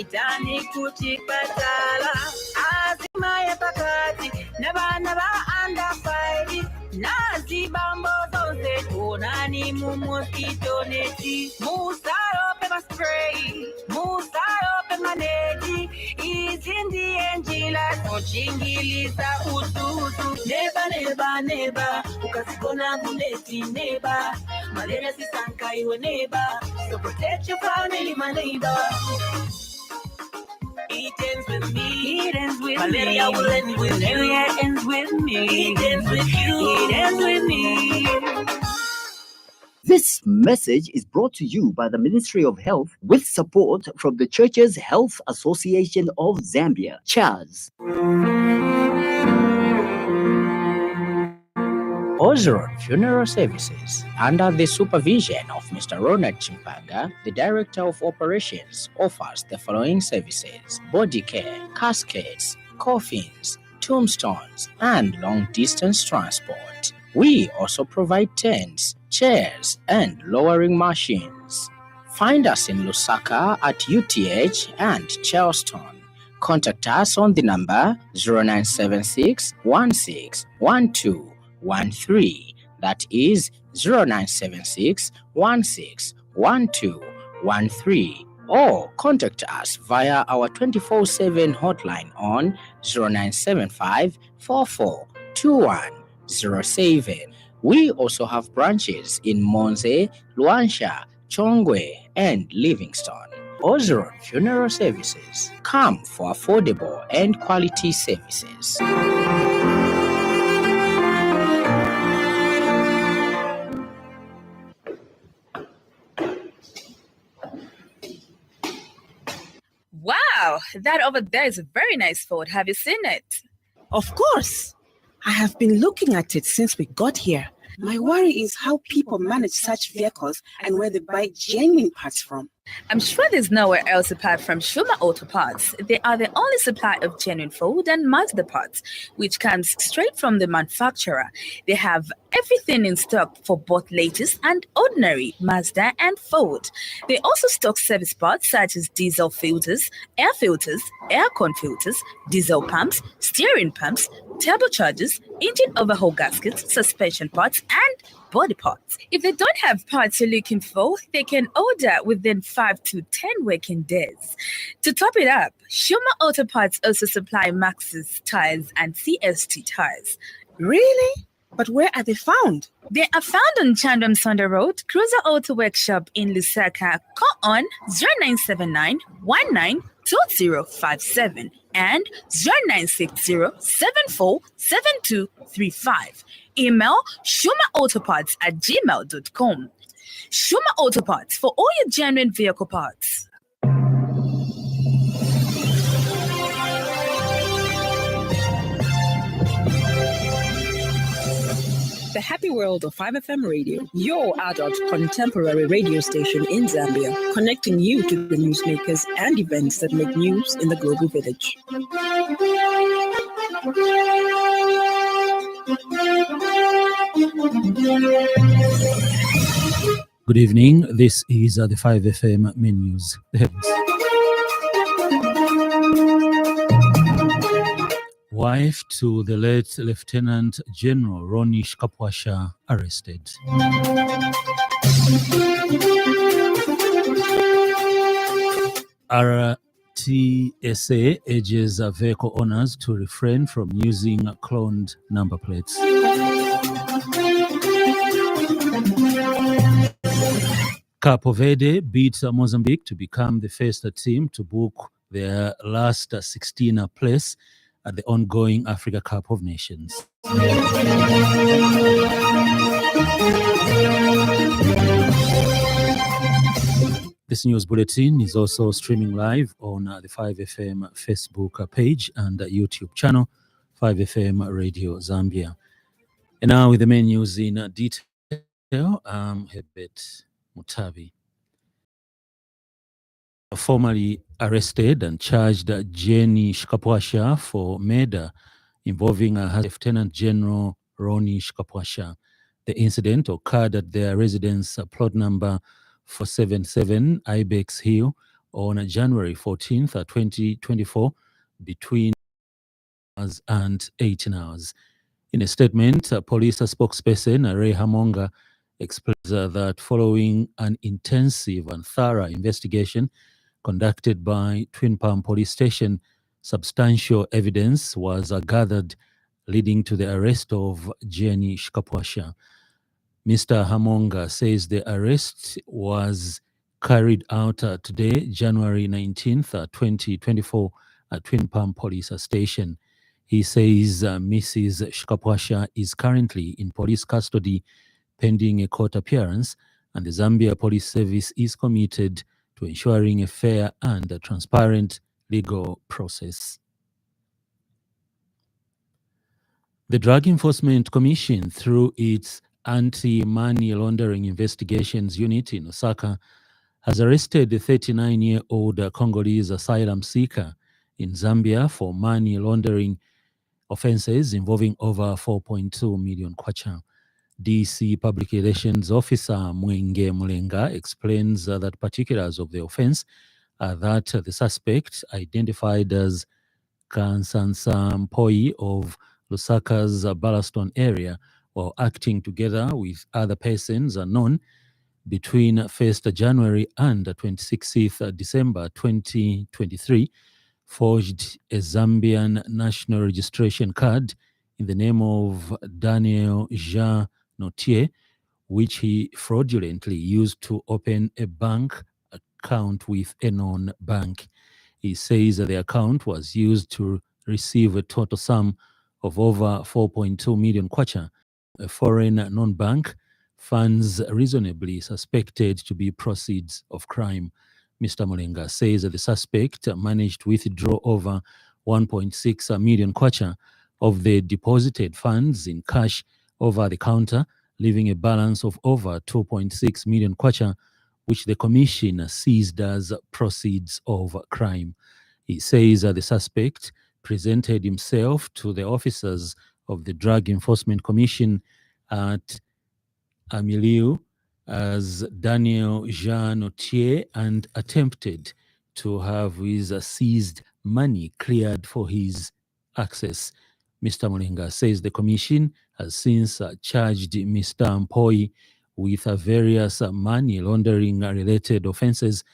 Pitani kuchipatala azima ya pakati nabana ba under 5 nazi bambo zonse tunani mu mosquito neti musaro pepper spray musaro pepper neti izindi enjila tochingiliza ututu neba ukasikona buleti neba malaria sisanka iwe neba so protect your family my neighbor. It ends with me. It ends with Malaria me. Will end with Malaria you. Ends with me. It ends with you. It ends with me. This message is brought to you by the Ministry of Health with support from the Churches Health Association of Zambia, CHAZ. Ozeron Funeral Services, under the supervision of Mr. Ronald Chimpanga, the Director of Operations, offers the following services: body care, caskets, coffins, tombstones, and long-distance transport. We also provide tents, chairs, and lowering machines. Find us in Lusaka at UTH and Charleston. Contact us on the number 0976 161213, that is 0976 161213, or contact us via our 24/7 hotline on 0975 442107. We also have branches in Monze, Luansha, Chongwe, and Livingstone. Ozeron Funeral Services. Come for affordable and quality services. Wow, that over there is a very nice Ford. Have you seen it? Of course. I have been looking at it since we got here. My worry is how people manage such vehicles and where they buy genuine parts from. I'm sure there's nowhere else apart from Shuma Auto Parts. They are the only supplier of genuine Ford and Mazda parts, which comes straight from the manufacturer. They have everything in stock for both latest and ordinary Mazda and Ford. They also stock service parts such as diesel filters, aircon filters, diesel pumps, steering pumps, turbochargers, engine overhaul gaskets, suspension parts, and body parts. If they don't have parts you're looking for, they can order within 5 to 10 working days. To top it up, Shuma Auto Parts also supply Maxxis tires and CST tires. Really? But where are they found? They are found on Chandram Sonda Road, Cruiser Auto Workshop in Lusaka. Call on 0979 192057 and 0960 747235. Email shumaautoparts@gmail.com. Shuma Auto Parts for all your genuine vehicle parts. The Happy World of 5FM Radio, your adult contemporary radio station in Zambia, connecting you to the newsmakers and events that make news in the global village. Good evening. This is the 5FM main news. The headlines. Wife to the late Lieutenant General Ronnie Shikapwasha arrested. RTSA urges vehicle owners to refrain from using cloned number plates. Capo Verde beat Mozambique to become the first team to book their last 16 place at the ongoing Africa Cup of Nations. This news bulletin is also streaming live on the 5FM Facebook page and YouTube channel, 5FM Radio Zambia. And now with the main news in detail, Herbert Mutabi. Formally arrested and charged Jenny Shikapwasha for murder involving Lieutenant General Ronnie Shikapwasha. The incident occurred at their residence plot number 477 Ibex Hill on January 14th, 2024, between hours and 18 hours. In a statement, police spokesperson Ray Hamonga explains that following an intensive and thorough investigation conducted by Twin Palm Police Station, substantial evidence was gathered leading to the arrest of Jenny Shikapwasha. Mr. Hamonga says the arrest was carried out today, January 19th, 2024, at Twin Palm Police Station. He says Mrs. Shikapwasha is currently in police custody pending a court appearance, and the Zambia Police Service is committed to ensuring a fair and transparent legal process. The Drug Enforcement Commission, through its Anti-Money Laundering Investigations Unit in Osaka, has arrested a 39-year-old Congolese asylum seeker in Zambia for money laundering offenses involving over 4.2 million kwacha. DC Public Relations Officer Mwenge Mulenga explains that particulars of the offense are that the suspect, identified as Kansansa Mpoi of Lusaka's Ballaston area, while acting together with other persons unknown between 1st January and 26th December 2023, forged a Zambian national registration card in the name of Daniel Jean Notier, which he fraudulently used to open a bank account with a non-bank. He says that the account was used to receive a total sum of over 4.2 million kwacha, a foreign non-bank, funds reasonably suspected to be proceeds of crime. Mr. Mulenga says that the suspect managed to withdraw over 1.6 million kwacha of the deposited funds in cash over the counter, leaving a balance of over 2.6 million kwacha, which the commission seized as proceeds of crime. He says that the suspect presented himself to the officers of the Drug Enforcement Commission at Amiliu as Daniel Jean Notier and attempted to have his seized money cleared for his access. Mr. Mulenga says the commission has since charged Mr. Mpoi with various money laundering related offenses,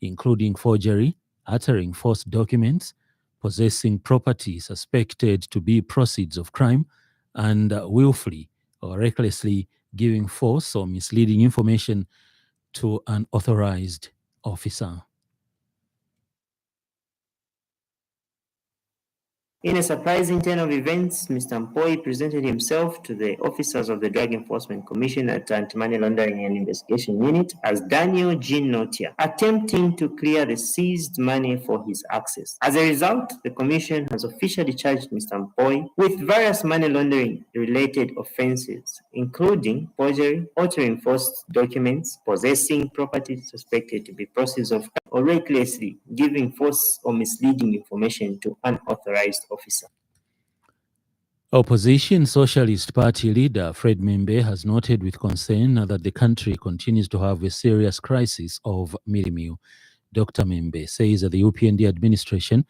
including forgery, uttering false documents, possessing property suspected to be proceeds of crime, and willfully or recklessly giving false or misleading information to an authorized officer. In a surprising turn of events, Mr. Mpoi presented himself to the officers of the Drug Enforcement Commission at Anti-Money Laundering and Investigation Unit as Daniel Jean Notier, attempting to clear the seized money for his access. As a result, the Commission has officially charged Mr. Mpoi with various money laundering related offenses, including forgery, altering false documents, possessing property suspected to be proceeds of crime, or recklessly giving false or misleading information to unauthorized officer. Opposition Socialist Party leader Fred Membe has noted with concern that the country continues to have a serious crisis of mildew. Dr. Membe says that the UPND administration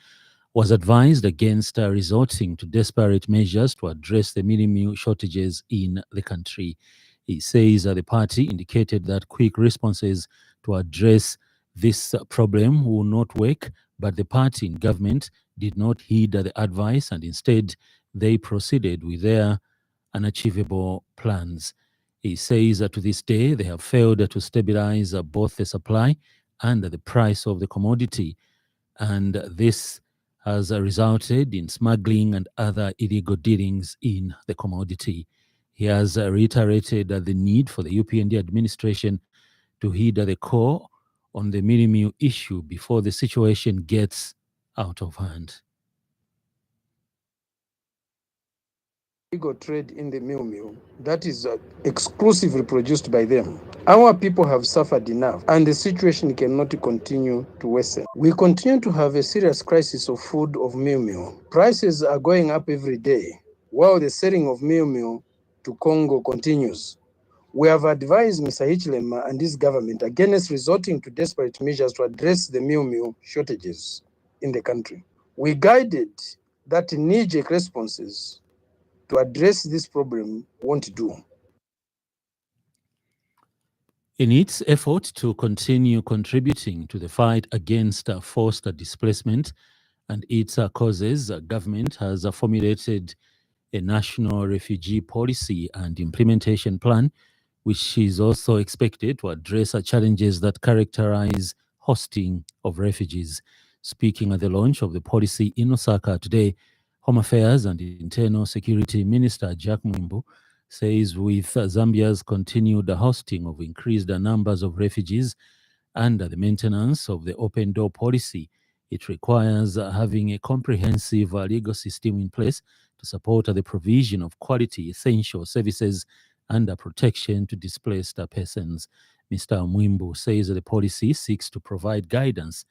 was advised against resorting to desperate measures to address the mildew shortages in the country. He says that the party indicated that quick responses to address this problem will not work, but the party in government did not heed the advice and instead they proceeded with their unachievable plans. He says that to this day they have failed to stabilize both the supply and the price of the commodity, and this has resulted in smuggling and other illegal dealings in the commodity. He has reiterated the need for the UPND administration to heed the call on the mildew issue before the situation gets out of hand. Illegal trade in the mildew that is exclusively produced by them. Our people have suffered enough and the situation cannot continue to worsen. We continue to have a serious crisis of food of mildew. Prices are going up every day while the selling of mildew to Congo continues. We have advised Mr. Hichilema and his government against resorting to desperate measures to address the meal shortages in the country. We guided that knee-jerk responses to address this problem won't do. In its effort to continue contributing to the fight against forced displacement and its causes, government has formulated a national refugee policy and implementation plan, which is also expected to address challenges that characterize hosting of refugees. Speaking at the launch of the policy in Osaka today, Home Affairs and Internal Security Minister Jack Mwimbu says with Zambia's continued hosting of increased numbers of refugees and the maintenance of the open door policy, it requires having a comprehensive legal system in place to support the provision of quality essential services and protection to displaced persons. Mr. Mwimbu says the policy seeks to provide guidance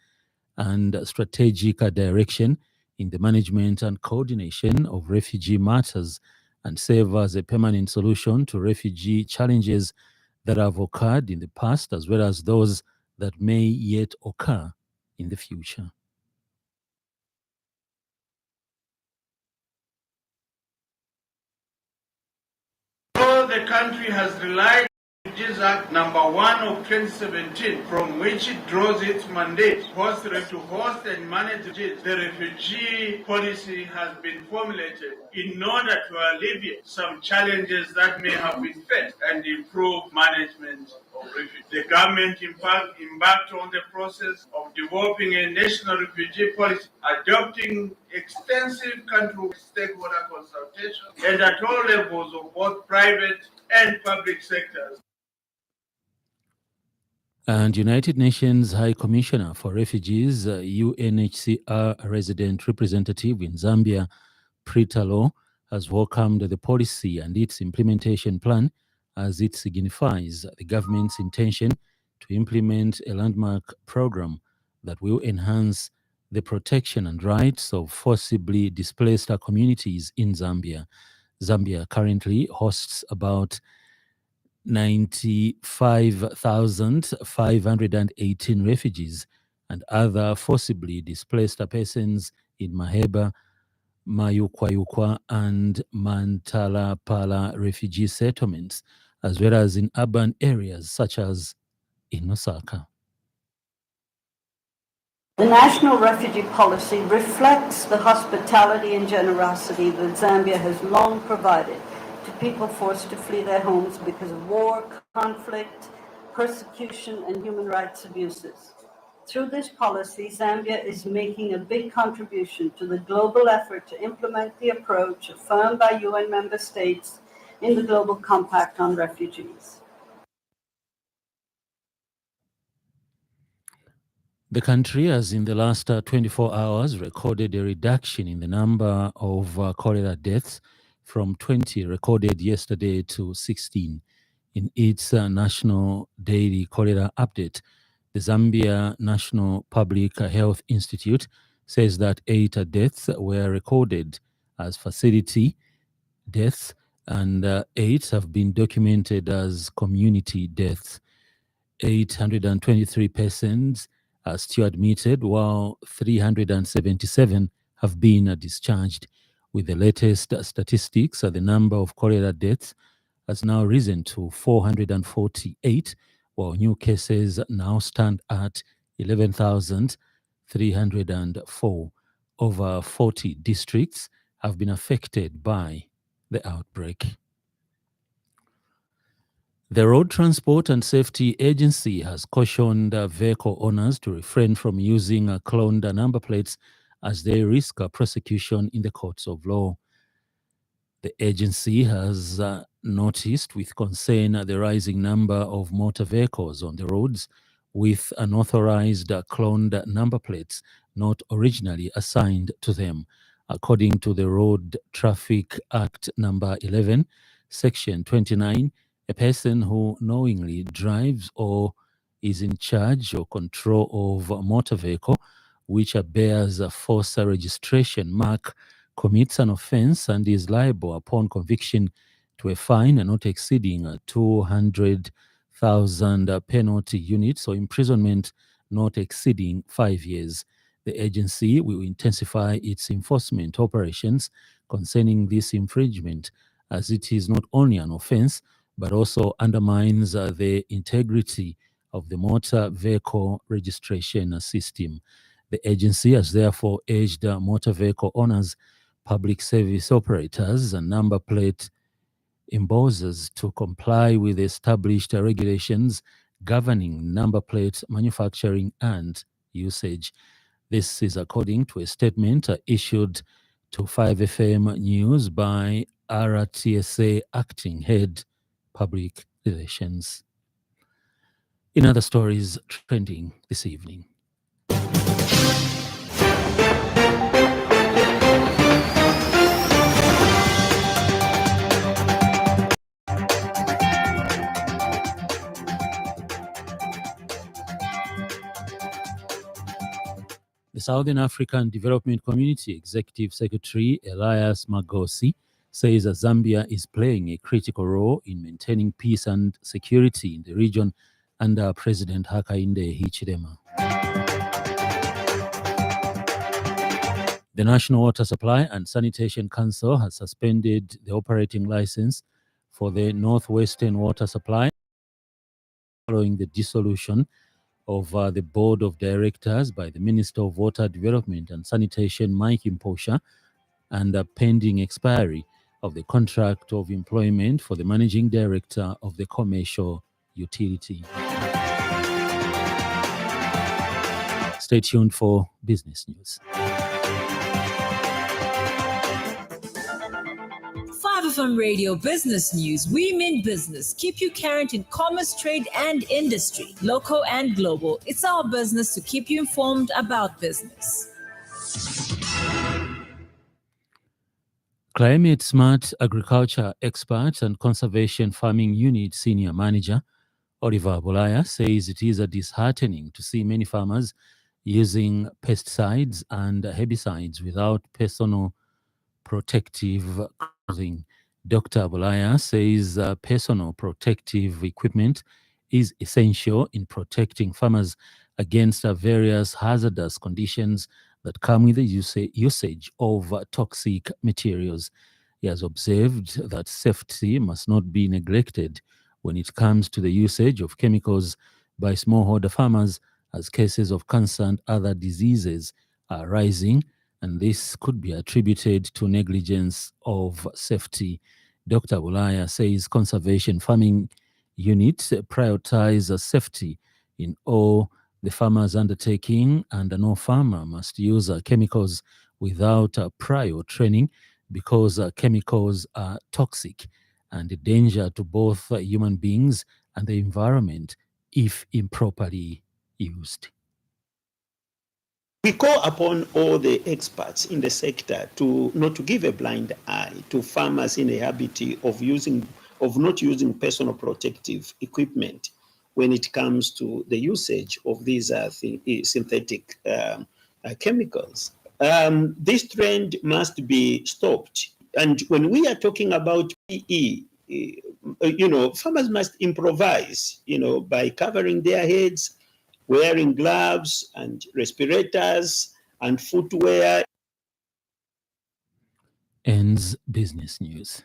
and strategic direction in the management and coordination of refugee matters and serve as a permanent solution to refugee challenges that have occurred in the past as well as those that may yet occur in the future. So the country has relied on Refugees Act number 1 of 2017, from which it draws its mandate to host and manage refugees. The refugee policy has been formulated in order to alleviate some challenges that may have been faced and improve management of refugees. The government embarked on the process of developing a national refugee policy, adopting extensive country stakeholder consultation and at all levels of both private and public sectors. And United Nations High Commissioner for Refugees, UNHCR resident representative in Zambia, Prita Law, has welcomed the policy and its implementation plan as it signifies the government's intention to implement a landmark program that will enhance the protection and rights of forcibly displaced communities in Zambia. Zambia currently hosts about 95,518 refugees and other forcibly displaced persons in Maheba, Mayukwayukwa, and Mantalapala refugee settlements, as well as in urban areas such as in Osaka. The National Refugee Policy reflects the hospitality and generosity that Zambia has long provided to people forced to flee their homes because of war, conflict, persecution, and human rights abuses. Through this policy, Zambia is making a big contribution to the global effort to implement the approach affirmed by UN member states in the Global Compact on Refugees. The country has in the last 24 hours recorded a reduction in the number of cholera deaths from 20 recorded yesterday to 16. In its national daily cholera update, the Zambia National Public Health Institute says that 8 deaths were recorded as facility deaths and 8 have been documented as community deaths. 823 persons are still admitted, while 377 have been discharged. With the latest statistics, the number of cholera deaths has now risen to 448, while new cases now stand at 11,304. Over 40 districts have been affected by the outbreak. The Road Transport and Safety Agency has cautioned vehicle owners to refrain from using cloned number plates as they risk prosecution in the courts of law. The agency has noticed with concern the rising number of motor vehicles on the roads with unauthorized cloned number plates not originally assigned to them. According to the Road Traffic Act number 11, Section 29, a person who knowingly drives or is in charge or control of a motor vehicle which bears a false registration mark commits an offense and is liable upon conviction to a fine not exceeding 200,000 penalty units or imprisonment not exceeding 5 years. The agency will intensify its enforcement operations concerning this infringement, as it is not only an offense but also undermines the integrity of the motor vehicle registration system. The agency has therefore urged motor vehicle owners, public service operators, and number plate embossers to comply with established regulations governing number plate manufacturing and usage. This is according to a statement issued to 5FM News by RTSA Acting Head Public Relations. In other stories trending this evening, the Southern African Development Community Executive Secretary Elias Magosi says that Zambia is playing a critical role in maintaining peace and security in the region under President Hakainde Hichilema. The National Water Supply and Sanitation Council has suspended the operating license for the Northwestern Water Supply following the dissolution of the Board of Directors by the Minister of Water Development and Sanitation, Mike Imposha, and the pending expiry of the contract of employment for the Managing Director of the commercial utility. Stay tuned for business news. 5FM Radio Business News. We mean business. Keep you current in commerce, trade, and industry, local and global. It's our business to keep you informed about business. Climate Smart Agriculture Expert and Conservation Farming Unit Senior Manager Oliver Bulaya says it is disheartening to see many farmers using pesticides and herbicides without personal protective clothing. Dr. Bulaya says personal protective equipment is essential in protecting farmers against various hazardous conditions that come with the usage of toxic materials. He has observed that safety must not be neglected when it comes to the usage of chemicals by smallholder farmers, as cases of cancer and other diseases are rising, and this could be attributed to negligence of safety. Dr. Bulaya says conservation farming units prioritize safety in all the farmers undertaking, and no farmer must use chemicals without prior training because chemicals are toxic and a danger to both human beings and the environment if improperly used. We call upon all the experts in the sector to not to give a blind eye to farmers in a habit of not using personal protective equipment when it comes to the usage of these synthetic chemicals. This trend must be stopped. And when we are talking about PE, farmers must improvise, by covering their heads, wearing gloves and respirators and footwear. Ends business news.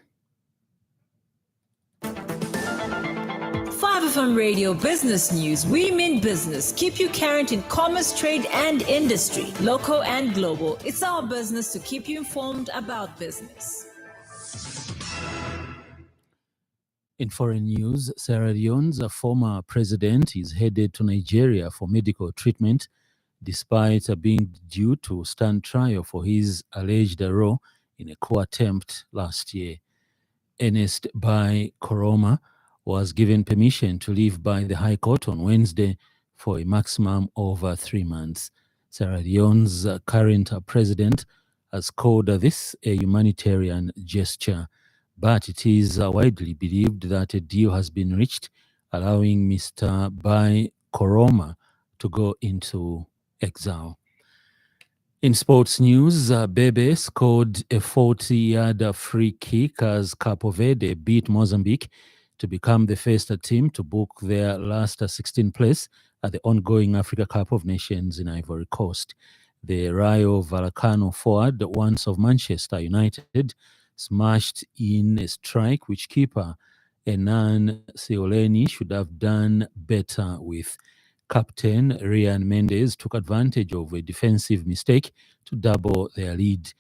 5FM Radio Business News. We mean business. Keep you current in commerce, trade, and industry, local and global. It's our business to keep you informed about business. In foreign news, Sierra Leone's former president is headed to Nigeria for medical treatment, despite being due to stand trial for his alleged role in a coup attempt last year. Ernest Bai Koroma was given permission to leave by the High Court on Wednesday for a maximum of 3 months. Sierra Leone's current president has called this a humanitarian gesture, but it is widely believed that a deal has been reached allowing Mr. Bai Koroma to go into exile. In sports news, Bebe scored a 40-yard free kick as Capo Verde beat Mozambique to become the first team to book their last 16th place at the ongoing Africa Cup of Nations in Ivory Coast. The Rayo Vallecano forward, once of Manchester United, smashed in a strike which keeper Enan Seoleni should have done better with. Captain Ryan Mendes took advantage of a defensive mistake to double their lead.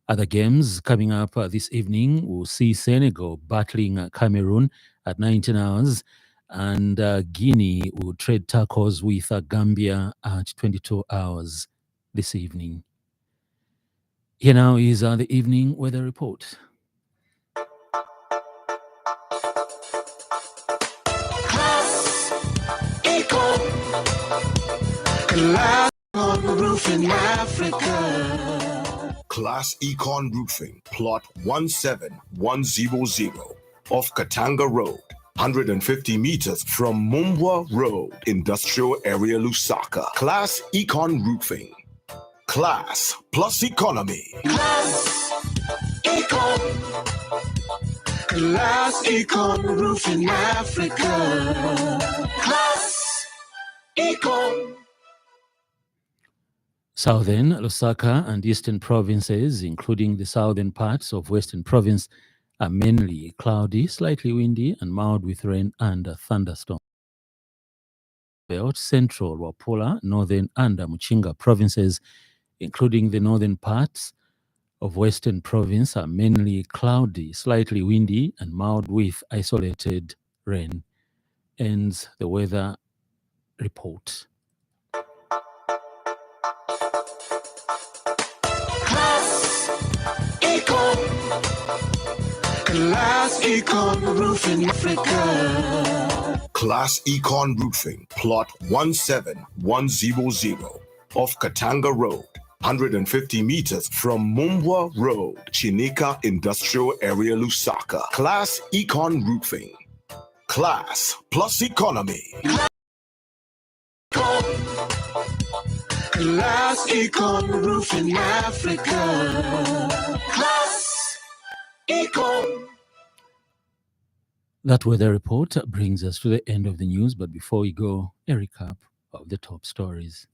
Other games coming up this evening will see Senegal battling Cameroon at 19 hours, and Guinea will trade tackles with Gambia at 22 hours this evening. Here now is the evening weather report. Class Econ Roofing Africa. Class Econ Roofing, plot 17100 off Katanga Road, 150 meters from Mumbwa Road, Industrial Area, Lusaka. Class Econ Roofing. Class plus economy. Class Econ. Class Econ Roofing Africa. Class Econ. Southern, Lusaka, and eastern provinces, including the southern parts of Western Province, are mainly cloudy, slightly windy, and mild with rain and thunderstorms. Belt, Central, Wapula, Northern, and Muchinga provinces, including the northern parts of Western Province, are mainly cloudy, slightly windy, and mild with isolated rain. Ends the weather report. Class Econ Roofing Africa. Class Econ Roofing, plot 17100 off Katanga Road, 150 meters from Mumbwa Road, Chinika Industrial Area, Lusaka. Class Econ Roofing. Class plus economy. Class Econ Roofing Africa. Class Econ. That weather report brings us to the end of the news, but before we go, a recap of the top stories.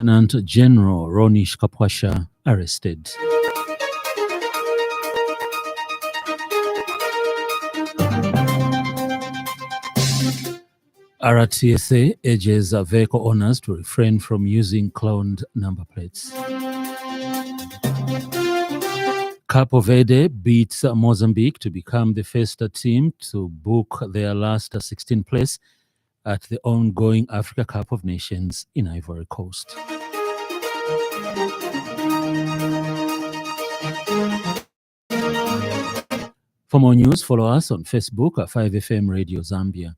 Lieutenant General Ronish Kapwasha arrested. RTSA urges vehicle owners to refrain from using cloned number plates. Capo Verde beats Mozambique to become the first team to book their last 16th place at the ongoing Africa Cup of Nations in Ivory Coast. For more news, follow us on Facebook at 5FM Radio Zambia.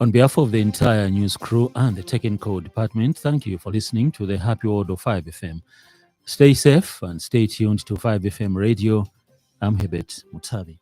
On behalf of the entire news crew and the technical department, thank you for listening to the Happy World of 5FM. Stay safe and stay tuned to 5FM Radio. I'm Hebet Mutabi.